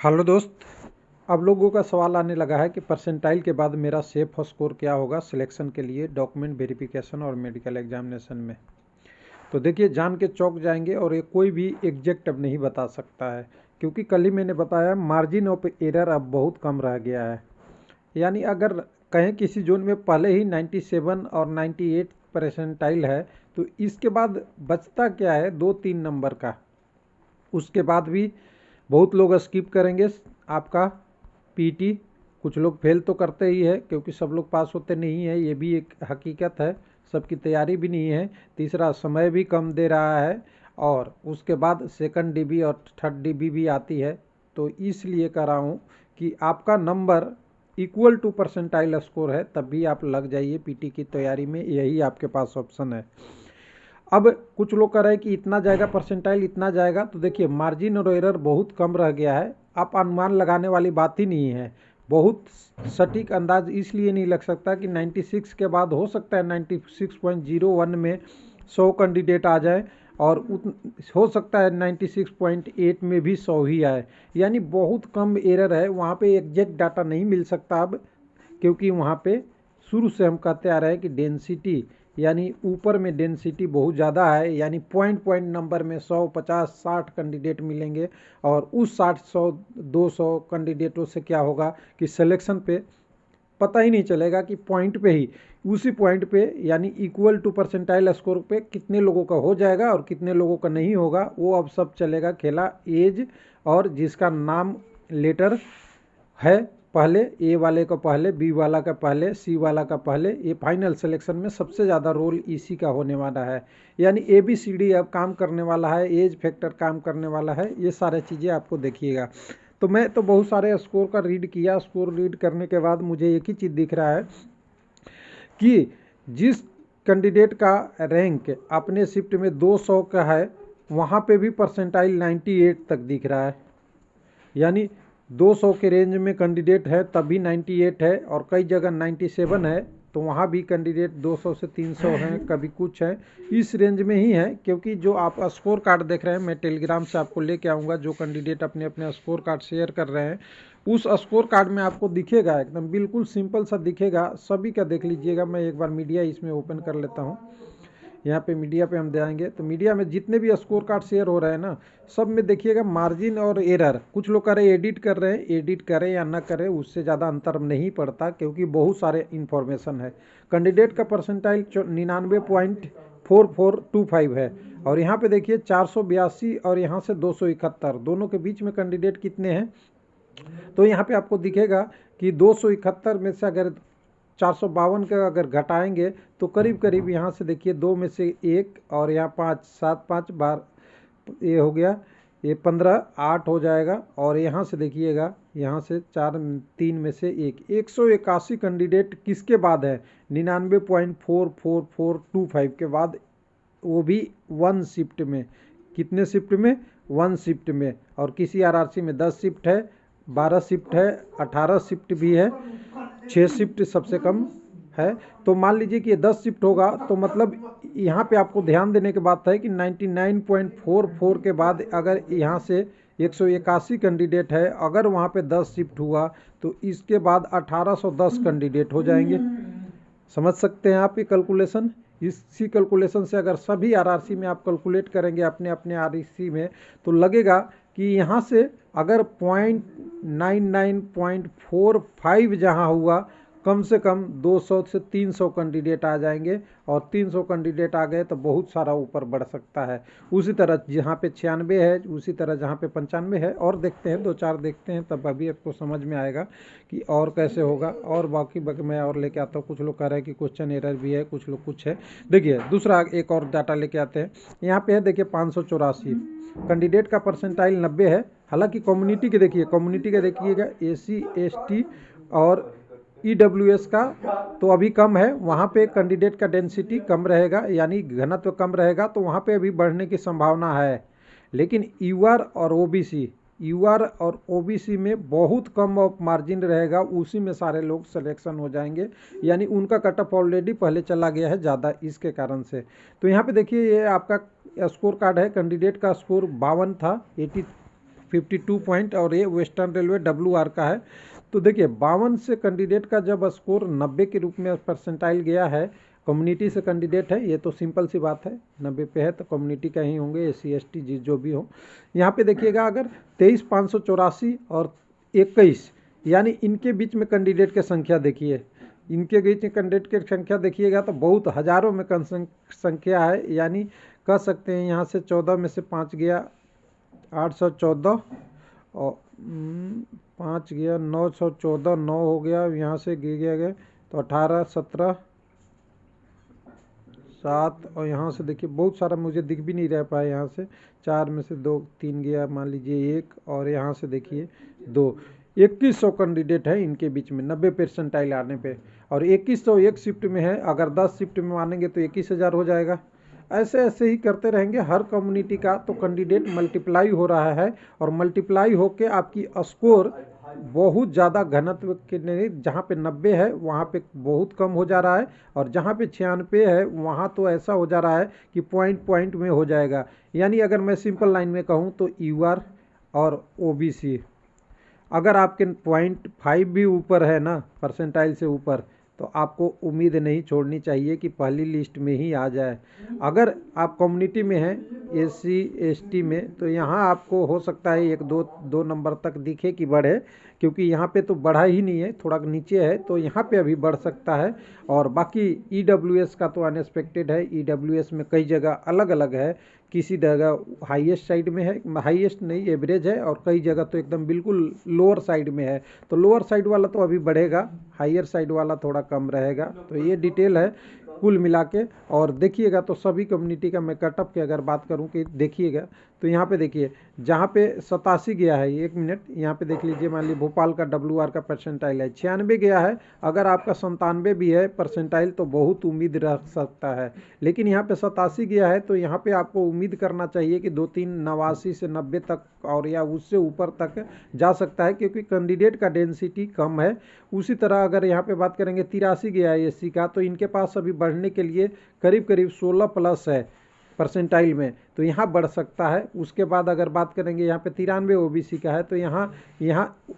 Hello दोस्त। अब लोगों का सवाल आने लगा है कि परसेंटाइल के बाद मेरा सेफ स्कोर क्या होगा सिलेक्शन के लिए डॉक्यूमेंट वेरिफिकेशन और मेडिकल एग्जामिनेशन में। तो देखिए, जान के चौंक जाएंगे और ये कोई भी एग्जैक्ट अब नहीं बता सकता है, क्योंकि कल ही मैंने बताया मार्जिन ऑफ एरर अब बहुत कम रह गया है। यानी अगर कहें किसी जोन में पहले ही 97 और 98 परसेंटाइल है, तो इसके बाद बचता क्या है, 2-3 नंबर का। उसके बाद भी बहुत लोग स्किप करेंगे आपका पीटी। कुछ लोग फेल तो करते ही है, क्योंकि सब लोग पास होते नहीं है, ये भी एक हकीकत है। सबकी तैयारी भी नहीं है। तीसरा, समय भी कम दे रहा है, और उसके बाद सेकंड डीबी और थर्ड डीबी भी आती है। तो इसलिए कह रहा हूँ कि आपका number equal to percentile score है, तब भी आप लग जाइए पीटी की तैयारी में, यही आपके पास ऑप्शन है। अब कुछ लोग कह रहे हैं कि इतना जाएगा परसेंटाइल, इतना जाएगा। तो देखिए, मार्जिन और एरर बहुत कम रह गया है। आप अनुमान लगाने वाली बात ही नहीं है। बहुत सटीक अंदाज इसलिए नहीं लग सकता कि 96 के बाद हो सकता है 96.01 में 100 कैंडिडेट आ जाए, और हो सकता है 96.8 में भी 100 ही आए। यानी बहुत कम एरर है वहाँ पे। एग्जैक्ट डाटा नहीं मिल सकता अब, क्योंकि वहाँ पे शुरू से हम कहते आ रहे हैं कि डेंसिटी, यानी ऊपर में डेंसिटी बहुत ज़्यादा है। यानी पॉइंट पॉइंट नंबर में 100, 50, 60 कैंडिडेट मिलेंगे, और उस 60, 100, 200 कैंडिडेटों से क्या होगा कि सिलेक्शन पे पता ही नहीं चलेगा कि पॉइंट पे ही, उसी पॉइंट पे, यानी इक्वल टू परसेंटाइल स्कोर पे कितने लोगों का हो जाएगा और कितने लोगों का नहीं होगा। वो अब सब चलेगा खेला एज और जिसका नाम लेटर है, पहले ए वाले का पहले, बी वाला का पहले, सी वाला का पहले। ये फाइनल सिलेक्शन में सबसे ज़्यादा रोल इसी का होने वाला है। यानी ए बी सी डी अब काम करने वाला है, एज फैक्टर काम करने वाला है। ये सारे चीज़ें आपको देखिएगा। तो मैं तो बहुत सारे स्कोर का रीड किया। स्कोर रीड करने के बाद मुझे एक ही चीज़ दिख रहा है कि जिस कैंडिडेट का रैंक अपने शिफ्ट में 200 का है, वहाँ पे भी परसेंटाइल 98 तक दिख रहा है। यानी 200 के रेंज में कैंडिडेट है तब भी 98 है, और कई जगह 97 है, तो वहाँ भी कैंडिडेट 200 से 300 हैं, कभी कुछ है। इस रेंज में ही है, क्योंकि जो आप स्कोर कार्ड देख रहे हैं, मैं टेलीग्राम से आपको लेके आऊँगा। जो कैंडिडेट अपने अपने स्कोर कार्ड शेयर कर रहे हैं, उस स्कोर कार्ड में आपको दिखेगा, एकदम बिल्कुल सिंपल सा दिखेगा। सभी का देख लीजिएगा। मैं एक बार मीडिया इसमें ओपन कर लेता हूँ। यहाँ पे मीडिया पे हम जाएंगे, तो मीडिया में जितने भी स्कोर कार्ड शेयर हो रहे हैं ना, सब में देखिएगा मार्जिन और एरर। कुछ लोग कह रहे हैं एडिट कर रहे हैं, एडिट करें या ना करें उससे ज़्यादा अंतर नहीं पड़ता, क्योंकि बहुत सारे इन्फॉर्मेशन है। कैंडिडेट का परसेंटाइल 99.4425 है, और यहाँ पे देखिए 482 और यहाँ से 271, दोनों के बीच में कैंडिडेट कितने हैं। तो यहाँ पे आपको दिखेगा कि 271 में से अगर 452 का अगर घटाएंगे, तो करीब करीब यहाँ से देखिए 2 में से 1, और यहाँ 5, 7, 5 बार ये हो गया, ये 15, 8 हो जाएगा। और यहाँ से देखिएगा, यहाँ से 4, 3 में से 1, 181 कैंडिडेट किसके बाद है, 99.44425 के बाद, वो भी 1 शिफ्ट में। कितने शिफ्ट में, 1 शिफ्ट में। और किसी आरआरसी में 10 शिफ्ट है, 12 शिफ्ट है, 18 शिफ्ट भी है, 6 शिफ्ट सबसे कम है। तो मान लीजिए कि ये 10 शिफ्ट होगा, तो मतलब यहाँ पे आपको ध्यान देने की बात है कि 99.44 के बाद अगर यहाँ से 181 कैंडिडेट है, अगर वहाँ पे 10 शिफ्ट हुआ, तो इसके बाद 1810 कैंडिडेट हो जाएंगे। समझ सकते हैं आप ये कैलकुलेशन। इसी कैलकुलेशन से अगर सभी आरआरसी में आप कैलकुलेट करेंगे अपने अपने आरआरसी में, तो लगेगा कि यहाँ से अगर 0.99.45 जहाँ हुआ, कम से कम 200 से 300 कैंडिडेट आ जाएंगे, और 300 कैंडिडेट आ गए तो बहुत सारा ऊपर बढ़ सकता है। उसी तरह जहाँ पे 96 है, उसी तरह जहाँ पे 95 है, और देखते हैं 2-4 देखते हैं, तब अभी आपको समझ में आएगा कि और कैसे होगा। और बाकी मैं और लेके आता हूँ। कुछ लोग कह रहे हैं कि क्वेश्चन एरर भी है, कुछ लोग कुछ है। देखिए दूसरा एक और डाटा लेके आते हैं। यहाँ पे है देखिए 584 कैंडिडेट का परसेंटाइल 90 है। हालांकि कम्युनिटी के देखिए, कम्युनिटी का देखिएगा SC ST और EWS का तो अभी कम है, वहाँ पे कैंडिडेट का डेंसिटी कम रहेगा, यानी घनत्व कम रहेगा, तो वहाँ पे अभी बढ़ने की संभावना है। लेकिन UR और OBC में बहुत कम ऑफ मार्जिन रहेगा, उसी में सारे लोग सिलेक्शन हो जाएंगे। यानी उनका कट ऑफ ऑलरेडी पहले चला गया है ज़्यादा, इसके कारण से। तो यहाँ पे देखिए, ये आपका स्कोर कार्ड है। कैंडिडेट का स्कोर 52 था, 52 पॉइंट, और ये वेस्टर्न रेलवे WR का है। तो देखिए 52 से कैंडिडेट का जब स्कोर 90 के रूप में परसेंटाइल गया है, कम्युनिटी से कैंडिडेट है, ये तो सिंपल सी बात है, 90 पे है तो कम्युनिटी का ही होंगे, SC ST जो भी हो। यहाँ पे देखिएगा अगर 23,584 और 21, यानी इनके बीच में कैंडिडेट की संख्या देखिए, इनके बीच में कैंडिडेट की संख्या देखिएगा तो बहुत हज़ारों में संख्या है। यानी कह सकते हैं यहाँ से 14 में से 5 गया 814, और 5 गया 914, 9 हो गया, यहाँ से गया तो 18 17 7, और यहाँ से देखिए बहुत सारा मुझे दिख भी नहीं रह पाया, यहाँ से 4 में से 2 3 गया, मान लीजिए 1, और यहाँ से देखिए 2, 2100 कैंडिडेट है इनके बीच में 90 परसेंटाइल आने पे, और 2100 एक शिफ्ट में है, अगर 10 शिफ्ट में मानेंगे तो 21,000 हो जाएगा। ऐसे ऐसे ही करते रहेंगे हर कम्युनिटी का, तो कैंडिडेट मल्टीप्लाई हो रहा है, और मल्टीप्लाई होके आपकी स्कोर बहुत ज़्यादा घनत्व के नहीं, जहाँ पे 90 है वहाँ पे बहुत कम हो जा रहा है, और जहाँ पे 96 है वहाँ तो ऐसा हो जा रहा है कि पॉइंट में हो जाएगा। यानी अगर मैं सिंपल लाइन में कहूँ तो UR और OBC, अगर आपके 0.5 भी ऊपर है ना परसेंटाइल से ऊपर, तो आपको उम्मीद नहीं छोड़नी चाहिए कि पहली लिस्ट में ही आ जाए। अगर आप कम्युनिटी में हैं SC ST में, तो यहाँ आपको हो सकता है 1 2 नंबर तक दिखे कि बढ़े, क्योंकि यहाँ पे तो बढ़ा ही नहीं है, थोड़ा नीचे है, तो यहाँ पे अभी बढ़ सकता है। और बाकी EWS का तो अनएक्सपेक्टेड है, EWS में कई जगह अलग अलग है, किसी जगह हाईएस्ट साइड में है, हाईएस्ट नहीं एवरेज है, और कई जगह तो एकदम बिल्कुल लोअर साइड में है। तो लोअर साइड वाला तो अभी बढ़ेगा, हाईयर साइड वाला थोड़ा कम रहेगा। तो ये डिटेल है कुल मिला के। और देखिएगा तो सभी कम्युनिटी का मैं कटअप की अगर बात करूं कि देखिएगा तो यहाँ पे देखिए जहाँ पे 87 गया है, 1 मिनट यहाँ पे देख लीजिए, मान लीजिए भोपाल का WR का परसेंटाइल है 96 गया है, अगर आपका 97 भी है परसेंटाइल तो बहुत उम्मीद रख सकता है। लेकिन यहाँ पे 87 गया है, तो यहाँ पे आपको उम्मीद करना चाहिए कि 2-3 89 से 90 तक और या उससे ऊपर तक जा सकता है, क्योंकि कैंडिडेट का डेंसिटी कम है। उसी तरह अगर यहाँ पे बात करेंगे 83 गया है SC का, तो इनके पास अभी बढ़ने के लिए करीब करीब 16 प्लस है परसेंटाइल में, तो यहाँ बढ़ सकता है। उसके बाद अगर बात करेंगे यहाँ पे 93 OBC का है, तो यहाँ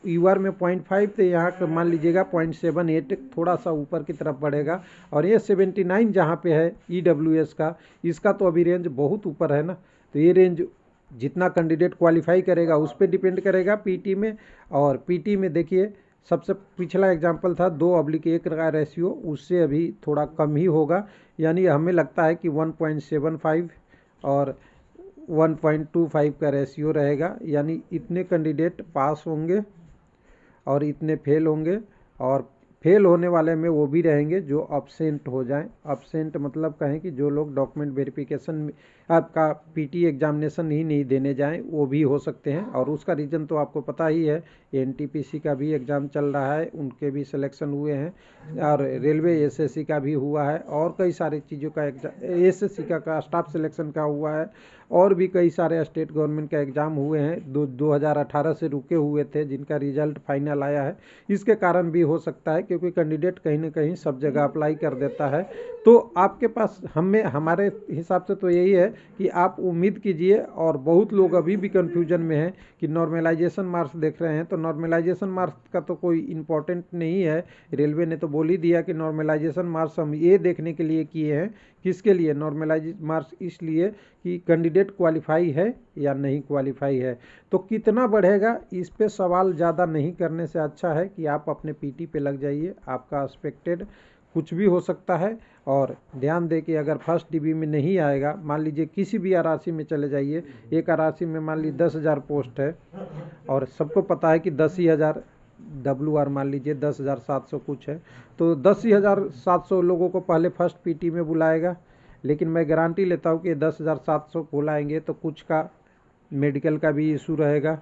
UR में 0.5 तो यहाँ मान लीजिएगा 0.78 थोड़ा सा ऊपर की तरफ बढ़ेगा। और ये 79 जहाँ पे है EWS का, इसका तो अभी रेंज बहुत ऊपर है ना, तो ये रेंज जितना कैंडिडेट क्वालिफाई करेगा उस पर डिपेंड करेगा PT में। और PT में देखिए सबसे पिछला एग्जाम्पल था 2/1 का रेशियो, उससे अभी थोड़ा कम ही होगा, यानी हमें लगता है कि 1.75 और 1.25 का रेशियो रहेगा, यानी इतने कैंडिडेट पास होंगे और इतने फेल होंगे, और फेल होने वाले में वो भी रहेंगे जो अब्सेंट हो जाएं। अब्सेंट मतलब कहें कि जो लोग डॉक्यूमेंट वेरिफिकेशन में आपका PT एग्जामिनेशन ही नहीं देने जाएं, वो भी हो सकते हैं। और उसका रीज़न तो आपको पता ही है, NTPC का भी एग्ज़ाम चल रहा है, उनके भी सिलेक्शन हुए हैं, और रेलवे SSC का भी हुआ है, और कई सारी चीज़ों का एग्जाम SSC का स्टाफ सिलेक्शन का हुआ है, और भी कई सारे स्टेट गवर्नमेंट का एग्ज़ाम हुए हैं 2018 से रुके हुए थे, जिनका रिजल्ट फाइनल आया है। इसके कारण भी हो सकता है, क्योंकि कैंडिडेट कहीं ना कहीं सब जगह अप्लाई कर देता है। तो आपके पास हमारे हिसाब से तो यही है कि आप उम्मीद कीजिए। और बहुत लोग अभी भी कन्फ्यूजन में हैं कि नॉर्मलाइजेशन मार्क्स देख रहे हैं, तो नॉर्मलाइजेशन मार्क्स का तो कोई इम्पोर्टेंट नहीं है। रेलवे ने तो बोल ही दिया कि नॉर्मलाइजेशन मार्क्स हम ये देखने के लिए किए हैं, किसके लिए नॉर्मलाइज मार्क्स, इसलिए कि कैंडिडेट क्वालिफाई है या नहीं क्वालिफाई है। तो कितना बढ़ेगा इस पे सवाल ज़्यादा नहीं करने से अच्छा है कि आप अपने PT पे लग जाइए, आपका एक्सपेक्टेड कुछ भी हो सकता है। और ध्यान दें कि अगर फर्स्ट DB में नहीं आएगा, मान लीजिए किसी भी RRC में चले जाइए, एक RRC में मान लीजिए 10,000 पोस्ट है, और सबको पता है कि 10,000 WR मान लीजिए 10,700 कुछ है, तो 10,700 लोगों को पहले फर्स्ट PT में बुलाएगा। लेकिन मैं गारंटी लेता हूँ कि 10,700 बुलाएंगे तो कुछ का मेडिकल का भी इशू रहेगा,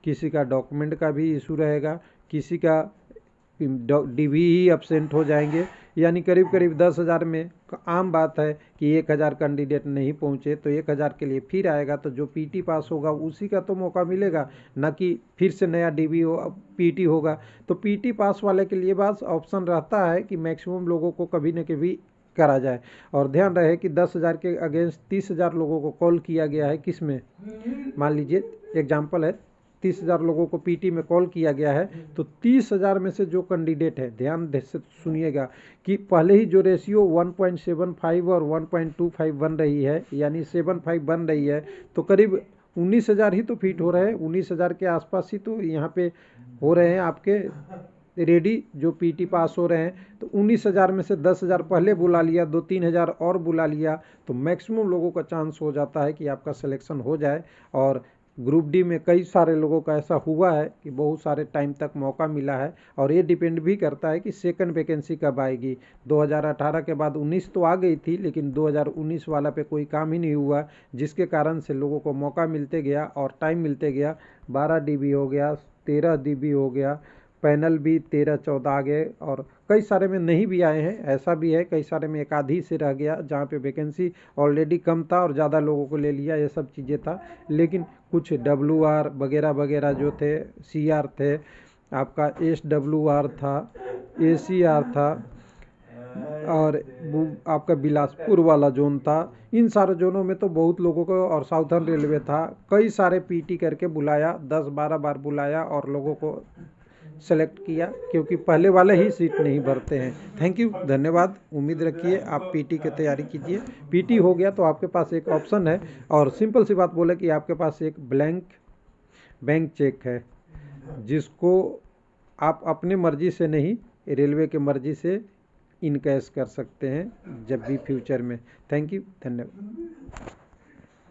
किसी का डॉक्यूमेंट का भी इशू रहेगा, किसी का DB ही अब्सेंट हो जाएंगे। यानी करीब करीब 10,000 में आम बात है कि 1,000 कैंडिडेट नहीं पहुंचे, तो 1,000 के लिए फिर आएगा, तो जो PT पास होगा उसी का तो मौका मिलेगा, न कि फिर से नया DB PT होगा। तो PT पास वाले के लिए बस ऑप्शन रहता है कि मैक्सिमम लोगों को कभी न कभी करा जाए। और ध्यान रहे कि 10,000 के अगेंस्ट 30,000 लोगों को कॉल किया गया है, किस में, मान लीजिए एग्जाम्पल है 30,000 लोगों को पीटी में कॉल किया गया है। तो 30,000 में से जो कैंडिडेट है, ध्यान से सुनिएगा कि पहले ही जो रेशियो 1.75 और 1.25 बन रही है, यानी 75 बन रही है, तो करीब 19,000 ही तो फिट हो रहे हैं। 19,000 के आसपास ही तो यहाँ पे हो रहे हैं आपके रेडी जो पीटी पास हो रहे हैं। तो 19,000 में से 10,000 पहले बुला लिया, 2-3 हज़ार और बुला लिया, तो मैक्सिमम लोगों का चांस हो जाता है कि आपका सिलेक्शन हो जाए। और ग्रुप डी में कई सारे लोगों का ऐसा हुआ है कि बहुत सारे टाइम तक मौका मिला है। और ये डिपेंड भी करता है कि सेकंड वैकेंसी कब आएगी। 2018 के बाद 19 तो आ गई थी, लेकिन 2019 वाला पे कोई काम ही नहीं हुआ, जिसके कारण से लोगों को मौका मिलते गया और टाइम मिलते गया। 12 DB हो गया, 13 DB हो गया, पैनल भी 13-14 आ गए, और कई सारे में नहीं भी आए हैं। ऐसा भी है कई सारे में एक आधी से रह गया, जहाँ पे वैकेंसी ऑलरेडी कम था और ज़्यादा लोगों को ले लिया, ये सब चीज़ें था। लेकिन कुछ WR वगैरह वगैरह जो थे, CR थे, आपका SWR था, ACR था, और आपका बिलासपुर वाला जोन था। इन सारे जोनों में तो बहुत लोगों को, और साउथर्न रेलवे था, कई सारे पीटी करके बुलाया, 10-12 बार बुलाया और लोगों को सेलेक्ट किया, क्योंकि पहले वाले ही सीट नहीं भरते हैं। थैंक यू, धन्यवाद। उम्मीद रखिए आप पीटी की तैयारी कीजिए। पीटी हो गया तो आपके पास एक ऑप्शन है, और सिंपल सी बात बोले कि आपके पास एक ब्लैंक बैंक चेक है, जिसको आप अपनी मर्जी से नहीं, रेलवे की मर्जी से इनकैश कर सकते हैं जब भी फ्यूचर में। थैंक यू, धन्यवाद।